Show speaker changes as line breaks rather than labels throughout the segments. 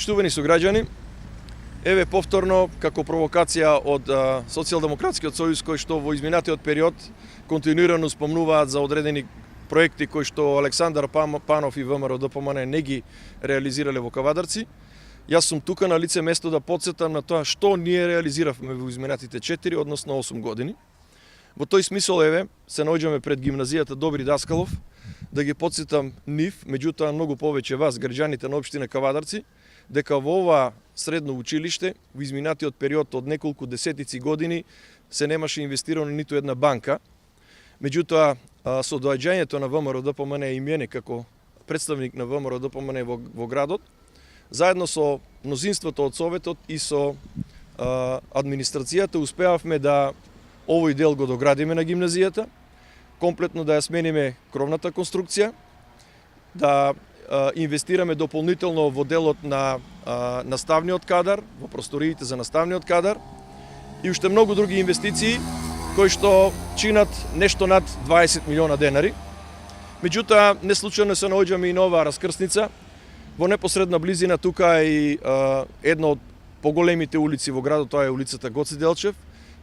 Поштувани сограѓани, еве повторно како провокација од Социјалдемократскиот сојуз кој што во изминатиот период континуирано спомнуваат за одредени проекти кои што Александар Панов и ВМРО ДПМН не ги реализирале во Кавадарци. Јас сум тука на лице место да потсетам на тоа што ние реализиравме во изминатите 4, односно 8 години. Во тој смисол еве се наоѓаме пред гимназијата Добри Даскалов да ги потсетам нив, меѓутоа многу повеќе вас, граѓаните на општина Кавадарци, дека во ова средно училиште во изминатиот период од неколку десетици години се немаше инвестирано ниту една банка. Меѓутоа, со доаѓањето на ВМРО ДПМН и мене како представник на ВМРО ДПМН во градот, заедно со мнозинството од Советот и со администрацијата успеавме да овој дел го доградиме на гимназијата, комплетно да ја смениме кровната конструкција, да инвестираме дополнително во делот на наставниот кадар, во просториите за наставниот кадар и уште многу други инвестиции кои што чинат нешто над 20 милиона денари. Меѓутоа, не случајно се наоѓаме и на оваа раскрсница. Во непосредна близина тука е и една од поголемите улици во градот, тоа е улицата Гоце Делчев,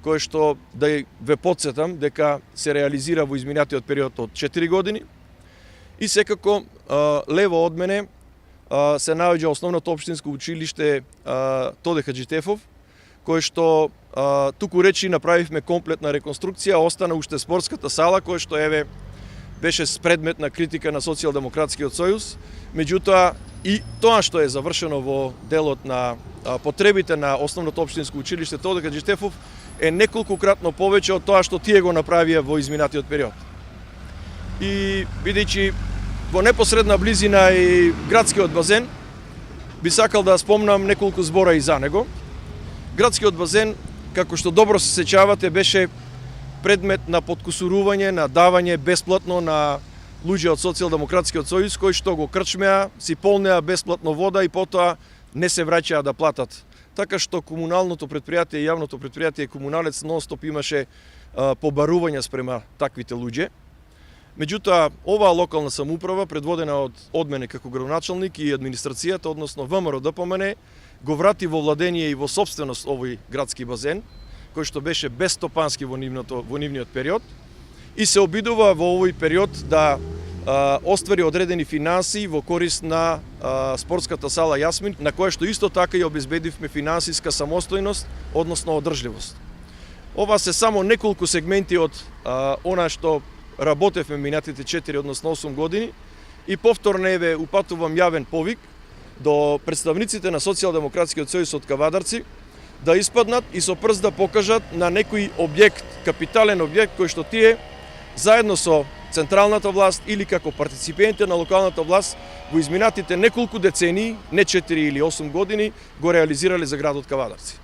кој што да ве потсетам дека се реализира во изминатиот период од 4 години. И секако лево од мене се наоѓа основното општинско училиште Тоде Хаџитефов, кој што туку речи направивме комплетна реконструкција, остана уште спортската сала која што еве беше предмет на критика на Социјалдемократскиот сојуз, меѓутоа и тоа што е завршено во делот на потребите на основното општинско училиште Тоде Хаџитефов е неколкукратно повеќе од тоа што тие го направија во изминатиот период. И бидејќи во непосредна близина и градскиот базен, би сакал да спомнам неколку збора и за него. Градскиот базен, како што добро се сеќавате, беше предмет на подкусурување, на давање бесплатно на луѓе од Социјалдемократскиот сојуз кои што го крчмеа, си полнеа бесплатно вода и потоа не се враќаа да платат. Така што комуналното предпријатие и јавното предпријатие Комуналец нон-стоп имаше побарување спрема таквите луѓе. Меѓутоа, оваа локална самоуправа, предводена од мене како градоначалник и администрацијата, односно ВМРО ДПМН, го врати во владение и во собственост овој градски базен, кој што беше безстопански во нивниот период, и се обидува во овој период да оствари одредени финанси во корист на спортската сала Јасмин, на која што исто така и обезбедивме финансиска самостојност, односно одржливост. Ова се само неколку сегменти од она што работевме минатите 4, односно 8 години, и повторно еве упатувам јавен повик до представниците на Социјалдемократскиот сојуз од Кавадарци да испаднат и со прст да покажат на некој објект, капитален објект кој што тие заедно со централната власт или како партиципенти на локалната власт во изминатите неколку децении, не 4 или 8 години, го реализирале за градот Кавадарци.